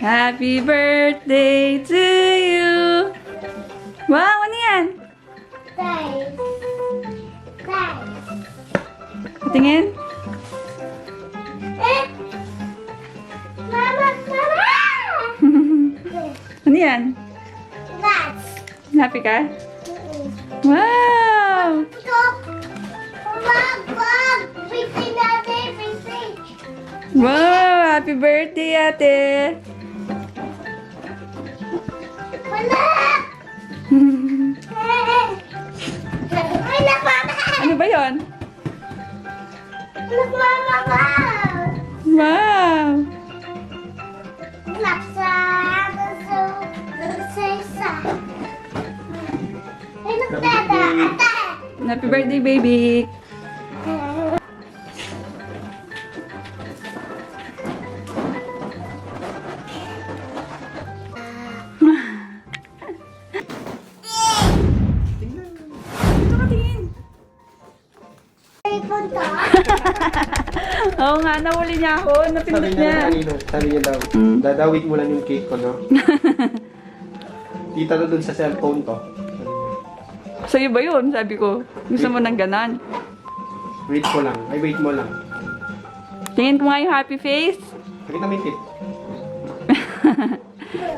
Happy birthday to you. Wow, ano yan? Thanks. Tingin. Mama, mama! Ano yan? That's. Happy ka? Wow! Stop! Wag! Busy natin, busy. Wow! Happy birthday, ate! Wala! Ay, nakmama! Ano ba yon? Nakmama ka! Wow! Laksa! Sa. Ay, nakdada! Ate! Happy birthday, baby! Dito ka tingin. Ay, punta. Oo nga, nahuli niya ako. Napindot niya. Sabi niya daw, dadawit mo lang yung cake ko, no? Kita na dun sa cellphone ko. Sa'yo ba yun? Sabi ko. Gusto mo ng ganon. Wait ko lang. Ay, wait mo lang. Tingin ko nga yung happy face. Nakita mo yung tip.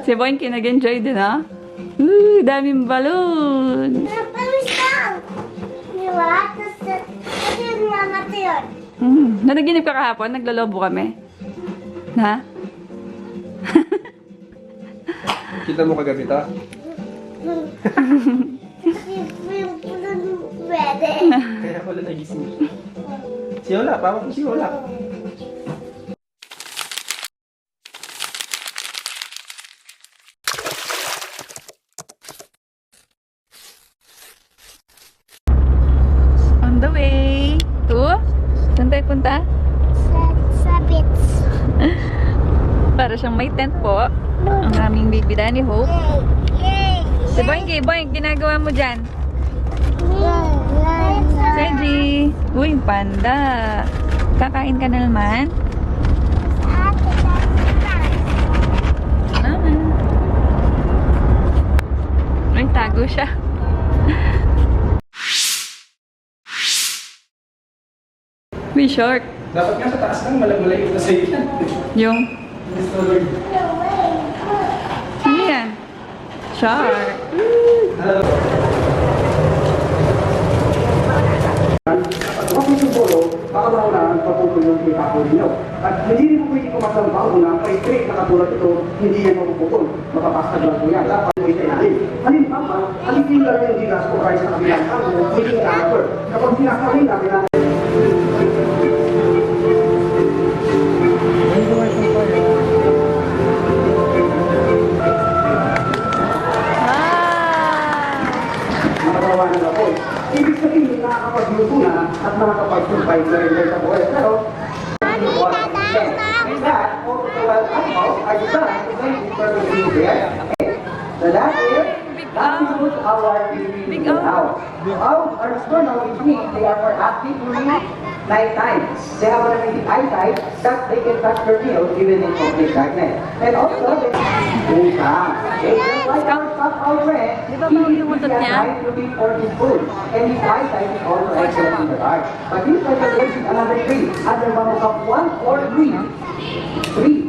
Si Boyne kinag-enjoy din, ha? Daming balloon. Napalis lang. Diba? Tapos yun mama to yun. Nanaginip ka kahapon? Naglolobo kami. Ha? Kita mo kagabi to? Pwede. Kaya ko lang nagising. Si Ola, papa ko si Ola. On the way. To? Saan tayo punta? Sa bits. Para siyang may tent po. Ang aming baby Danny Hope. Yay! Si Boyne, Boyne, ginagawa mo dyan? Yay! Sergi. Uy, panda. Kakain ka na naman? Ay, tago siya. May short. Dapat nga sa taas lang, malay yung nasa ilan. Yung, ano yan? Shark. At huwag mong siguro, baka maunahan papupulong kay Papo ninyo. At hindi rin mo pwede kumasang pauna, kay straight na katulad ito, hindi yan mapuputol. Mapapastag lang po yan. Dapat mo itayahin. Halimbawa, alipin lang yung gigas o rice sa kabilang tango, maging cover. Kapag sinasawin natin na nakatawanan ako. Ibig sabihin, nakakapagluto na at nakakapag-survive na rin sa buhay. Pero, that, all the animals are designed to make it perfectly there. Okay? So that is, that is our big owl. Owls are nocturnal, which means they are more active during night time. They have a limited eyesight that they can touch their meals even in complete darkness. And also, they just like our stuffed owl friend, Di ba maulumutot niya? looking for his food, and his eyesight is also excellent in the dark. But this was a another tree, under one of one or three. Three.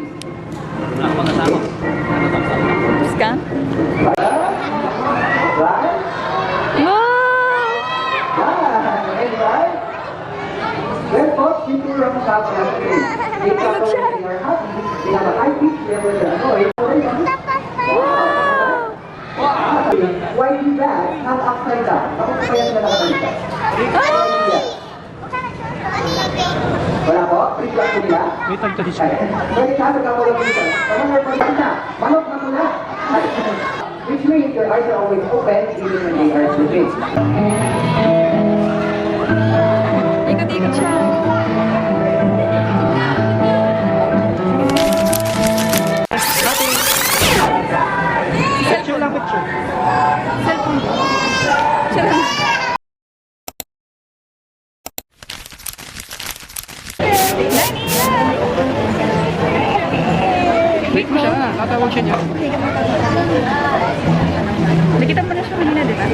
Tapos ka? Right? Wow! Right? Let's both picture of the top of the tree. If they are happy, they have a high pitch level of noise. Why do that? Not upside down. Bakit kaya nila nakabaliktad? Wala po? Freak lang po nila? May tag-tradition. Pwede ka nagkakawalan mo dito. Pag nagpalitan na, manok na muna. Which means your eyes are always open even when they are sleeping. Ikot-ikot siya. Picture lang, picture. Cellphone ko. Siya lang. Wait mo siya. Tatawag siya niya. Nakita mo na siya kanina, di ba?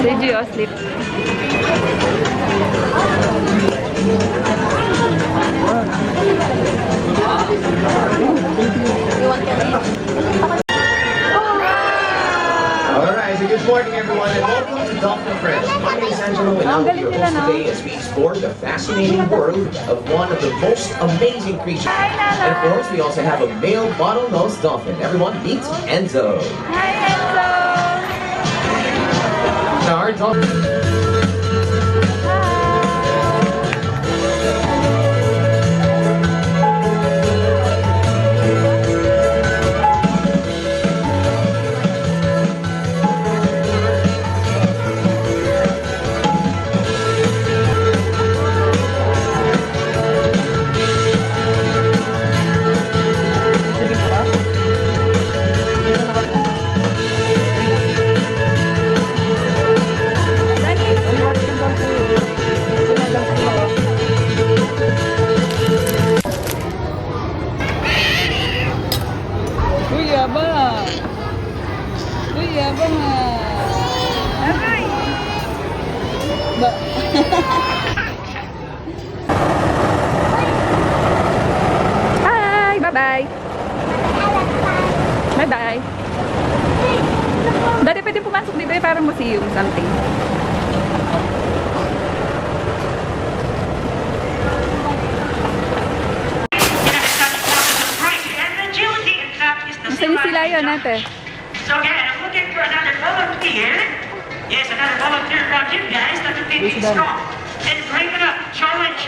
Si Gio, sleep. Alright, so good morning everyone and welcome to Dolphin Friends. My name is Angelo and I'll be your host today as we explore the fascinating world of one of the most amazing creatures. And of course, we also have a male bottlenose dolphin. Everyone meet Enzo. Hi, Enzo! Our dolphin. Uy, yabang! Uy, yabang Aray! Ba? Hi! Bye-bye! Bye-bye! Dati pwede pumasok dito parang museum something. Masaya sila yun natin. So again, I'm looking for another volunteer. Yes, another volunteer from you guys that will be strong. And bring it up, challenge.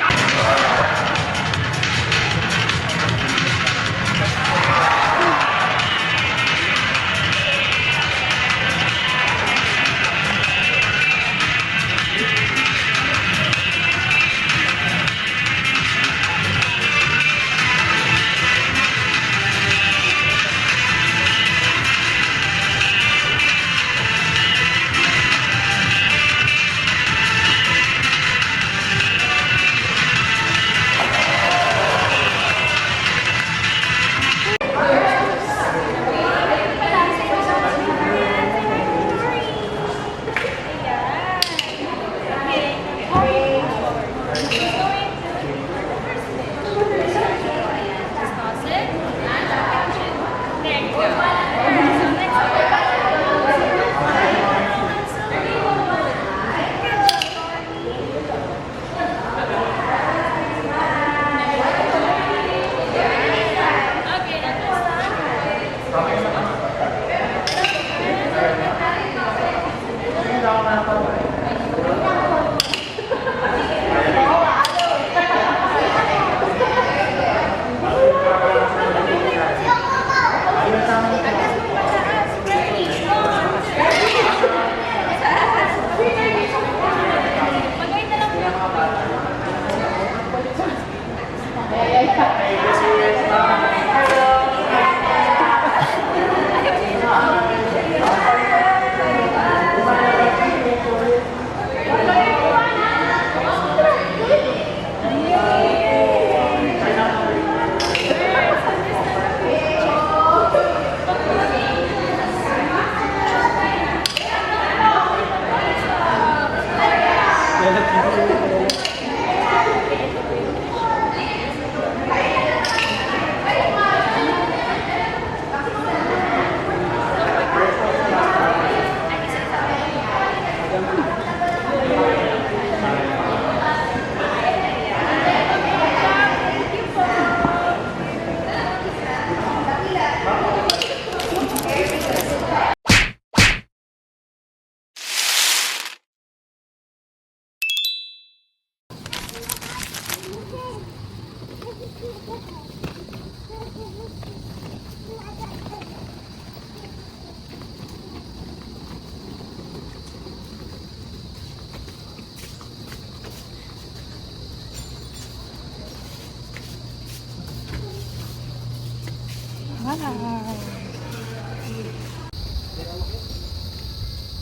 Wow!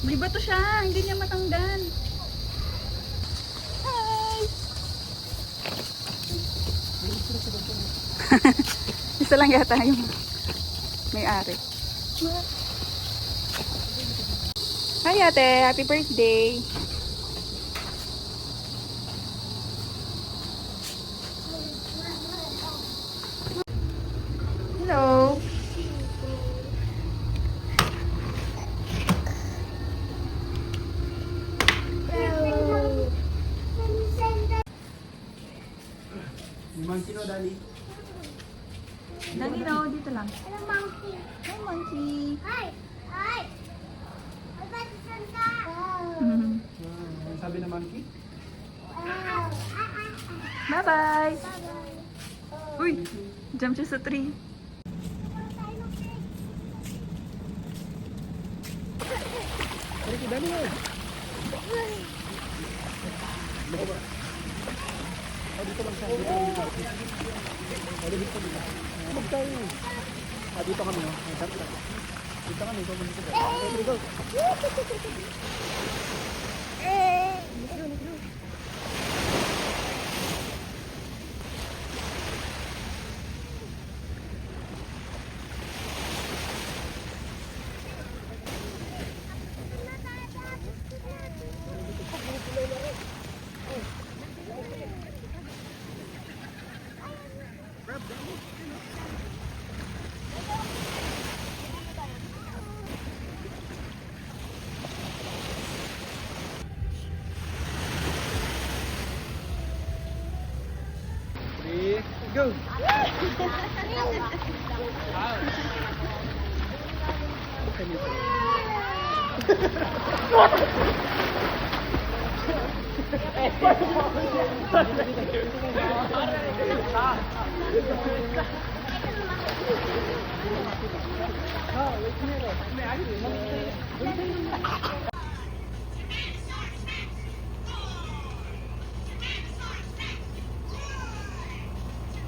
May bato siya, hindi niya matanggal. Hi! Isa lang yata yung may-ari. Hi ate, happy birthday. Hello. Monkey no, Daddy. Dali daw, dito lang. Hello, monkey. Hi, monkey. Hi. Hi. What's Santa? Mhm. Ano sabi ng monkey? Bye-bye. Uy, jump siya sa tree. Dito kami, no? Dito kami, go!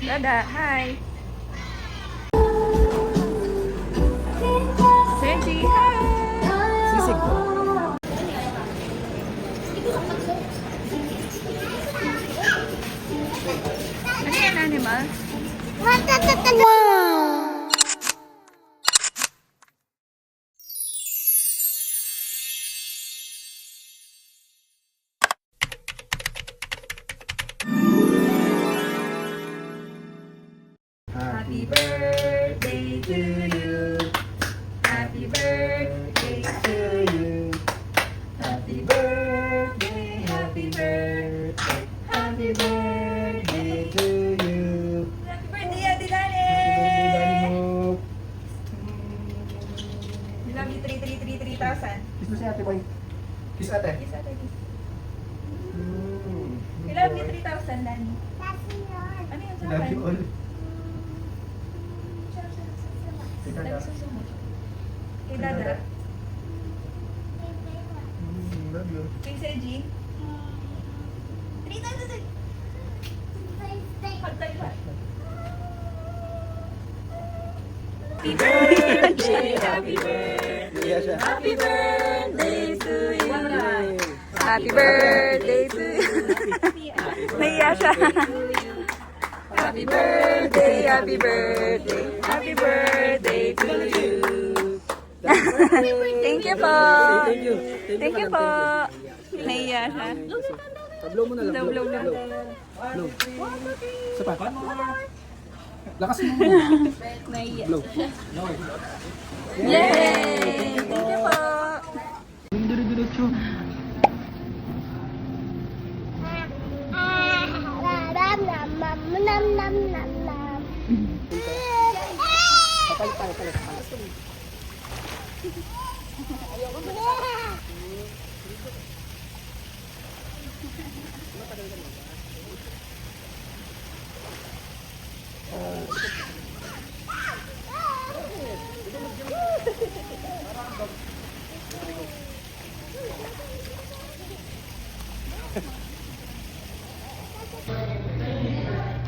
Dada, hi. Senji, hi. Sisig. Ano yan, animal? Wow. Happy birthday to you. Happy birthday to you. Happy birthday, happy birthday. Happy birthday to you. Happy birthday, Ate Lani. We love you 3,000. Kiss mo si ate, boy. Kiss ate. Kiss ate, kiss. We love you 3,000, Lani. Ano yun sa Love akin? you all. Dali sa sumo. Kay Dada. Love you. Kay Seji. 3,000. Pagtay pa. Happy birthday, happy birthday. Iya siya. Happy birthday to you. Happy birthday to you. Naiya siya. Happy birthday, happy birthday. Happy birthday to you. Thank you po. Thank you. Thank you po. Naiya siya. Blow mo na lang. Blow, blow, blow. Blow. Isa pa. Lakas mo. Naiya. Blow. Yay! Thank you po. Diretso.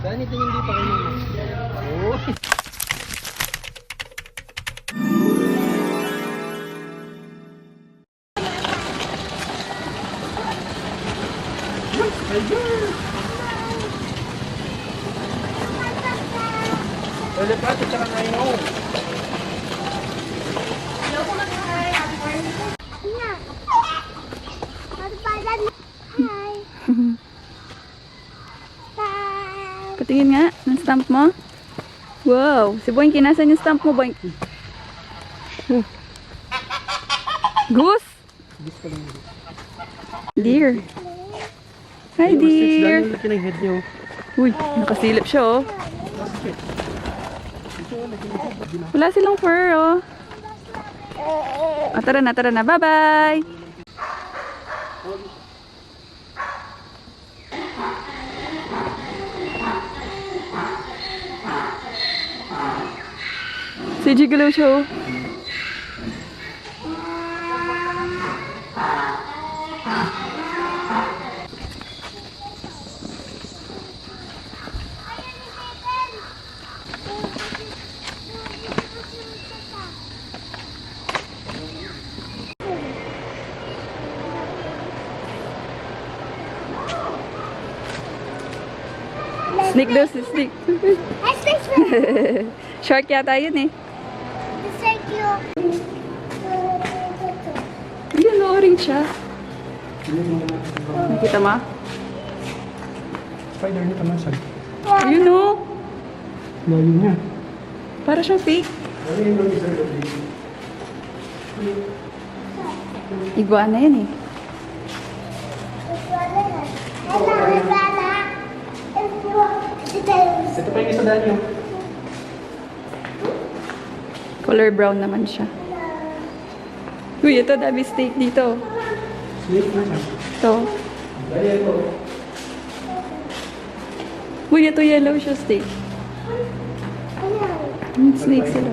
Dani, tingin dito kayo. Oh. Elephant at saka rhino. Hi. Bye. Patingin nga ng stamp mo. Wow. Si Boinky, nasan yung stamp mo, Boinky? Goose? Deer. Hi, deer. Laki ng head niyo. Uy, nakasilip siya, oh. Wala silang fur, oh. Tara na, tara na. Bye-bye! Si Gigolo siya, oh. Snake daw si Snake. Let's take one. Shark yata yun, eh. Let's take you. Yun, orange siya. Nakita mo? Spider niya naman saan? Yun, oh. Layo niya. Para siyang fake. Iguana yan, eh. Ito pa yung isa dahil yung Color brown naman siya. Uy, ito dami steak dito. snake na siya. Ito. Dahil ito. Uy, ito yellow siya steak. Snake sila.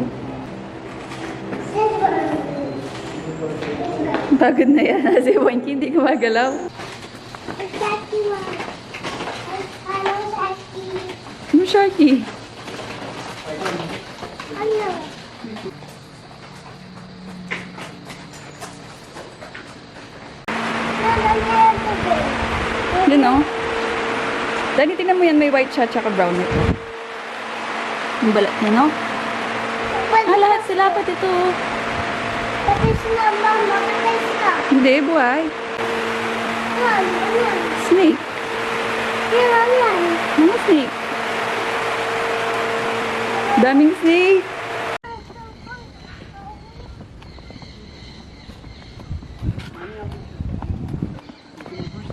Pagod na yan. Si Wanky hindi gumagalaw. Ano, Sharky? Yun, oh. Dali, tingnan mo yan. May white siya, tsaka brown ito. Yung balat niya, no? Lahat sila. Pati ito. Hindi, buhay. Snake. Mga snake. Daming snake.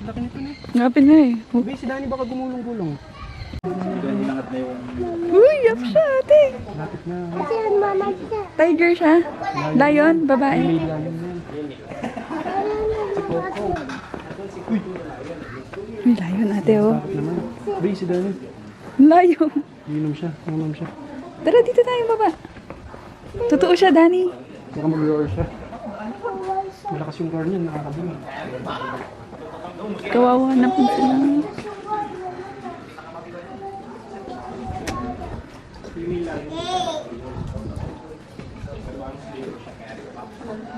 Laki nito na. Ngapin na, eh. Uy, si Danny baka gumulong-gulong. Uy, yap siya, ate. Lapit na. Tiger siya. Lion, babae. May lalim na yan. Uy, lion, ate, oh. Lapit naman. Uy, si Danny. Lion. Inom siya. Inom siya. Tara, dito tayo, baba. Totoo siya, Danny. Baka mag-roar siya. Malakas yung car niya. Nakakabili. Kawawa na po sila.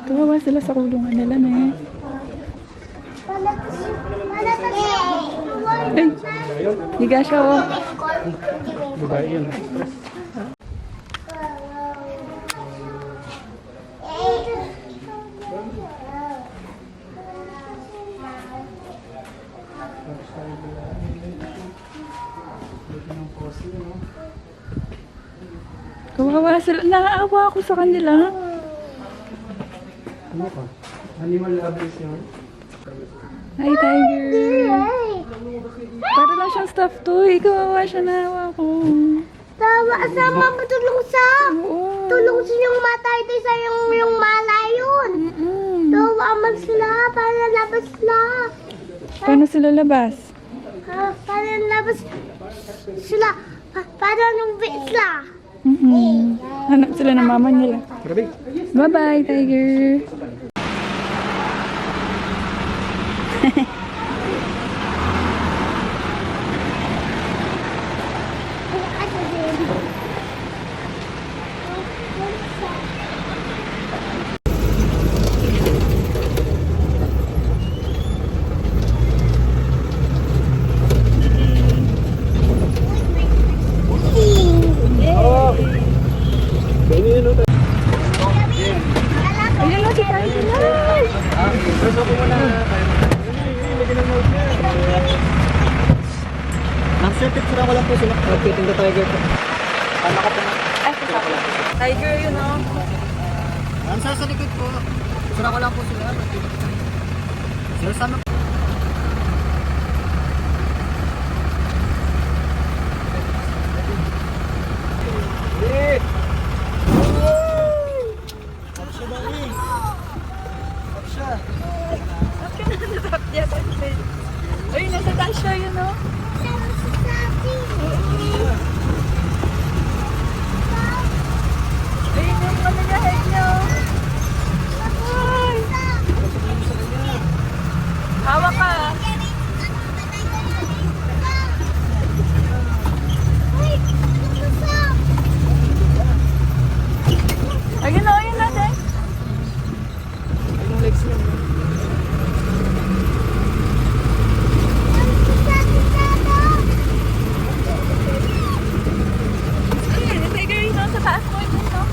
Kawawa sila sa kulungan nila, eh. Ay, higa siya, oh. Babae yun. Kawawa sila. Naaawa ako sa kanila. Ano ka? Animal lovers yun. Hi, Tiger. Para lang siyang stuffed toy. Kawawa siya, naawa ko. Sama mo tulong sa. Oo. Tulong sa yung matay tayo sa yung malayon. Tawa man sila para labas sila. Paano sila labas? Para labas sila. Para nung sila. Hanap sila ng mama nila. Grabe. Bye-bye, Tiger. Oh, Sir, picture ko lang po sila. Okay, tingnan tiger po. Ano ko po na? Ay, tiger yun, oh. Ang sa likod po. Picture ko lang po sila. Sir, sana po. Ay, nasa taas siya yun, oh. Ayun yung kami na head niyo. Ay! Hawak ka. Ayun o, ayun natin. Anong legs niya? Ayun, yung tiger yun, oh, sa taas mo yun, no?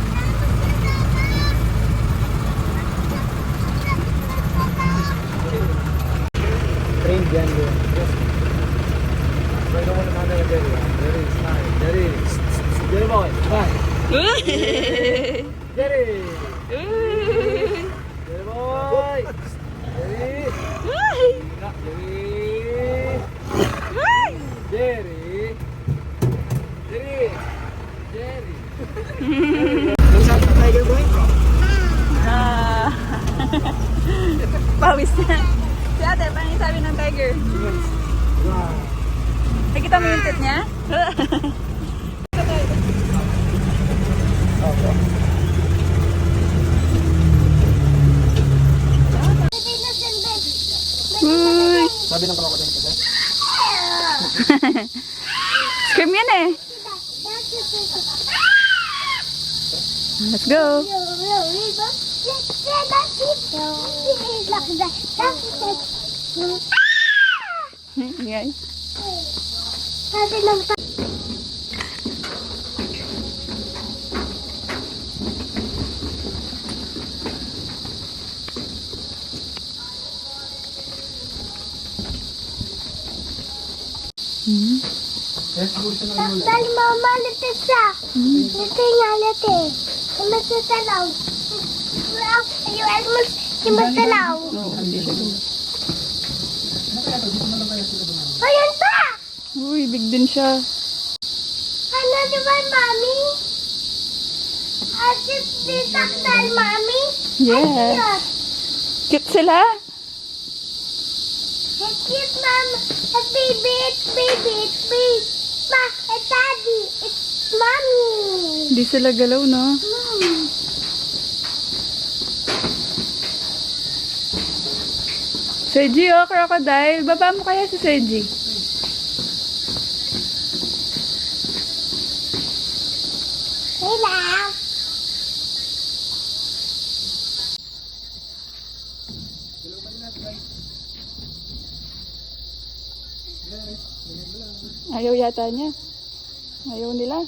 Train dyan doon. Yes. Right over the mother of Jerry. Jerry, smile. Jerry. Jerry boy, smile. Jerry. Jerry boy. Jerry. Nak, Jerry. Jerry. Jerry. Jerry. Ano sabi ng tiger boy? Ah. Pawis na. Si ate, paano yung sabi ng tiger? Wow. Nakita mo yung tit niya? Uy! Sabi ng crocodile ko, sir? Scream yan eh. Let's go. Guys. Sabi ng Dali mama lete siya. Lete nga lete. Masatalaw. Yung almos si masalaw. Ayan pa! Uy, big din siya. Ano di ba mami? Asit di takdal mami? Yes. Cute sila. Cute mama. Baby, it's baby, it's baby. Ma, it's daddy, it's mommy. Hindi sila galaw, no? Sergi, oh, crocodile. Baba mo kaya si Sergi. Hello. Ayaw yata niya. Ayaw nila.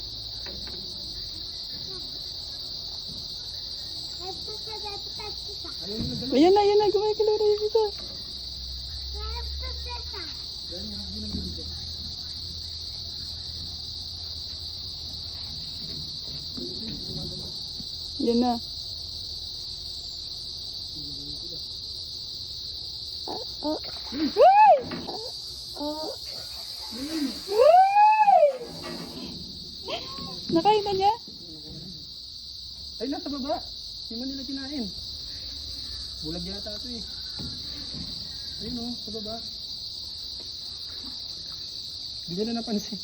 Ayan na, gumagalaw na yung isa. Yan na. Nakain na niya? Ay, nasa baba. Hindi man nila kinain. Bulag yata ito eh. Ayun o, sa baba. Hindi nila napansin.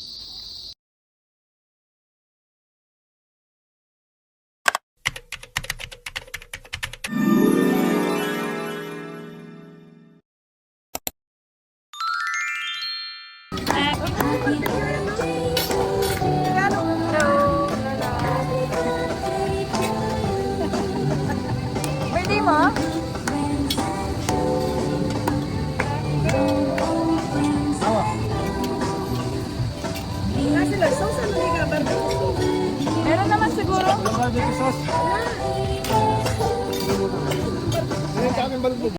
Birthday mo? Meron naman siguro. Barbecue sauce.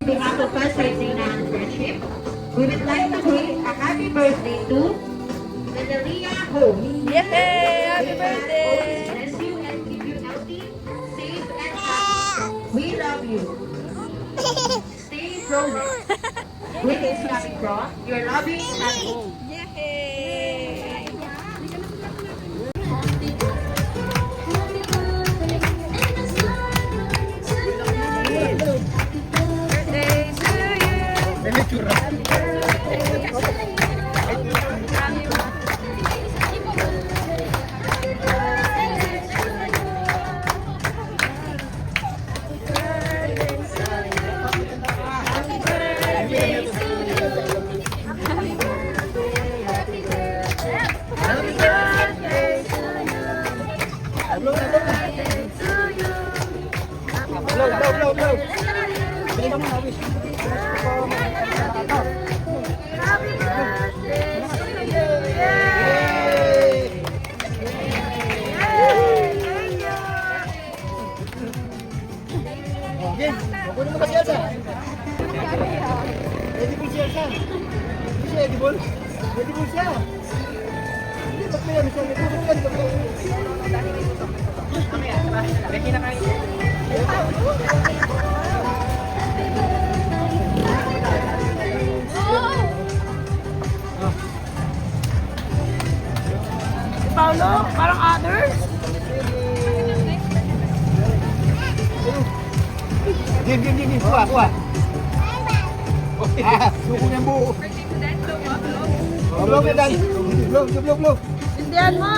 behalf of us, Regina and Friendship, we would like to say a happy birthday to Medalia home. Yay! Happy birthday! Bless you and keep you healthy, safe, and happy. We love you. Stay frozen. With a snappy cross, your loving happy. Yay! Birthday to you! Paolo, parang others. Game. Kuha. Suko niya buo. Blow. Indian mo.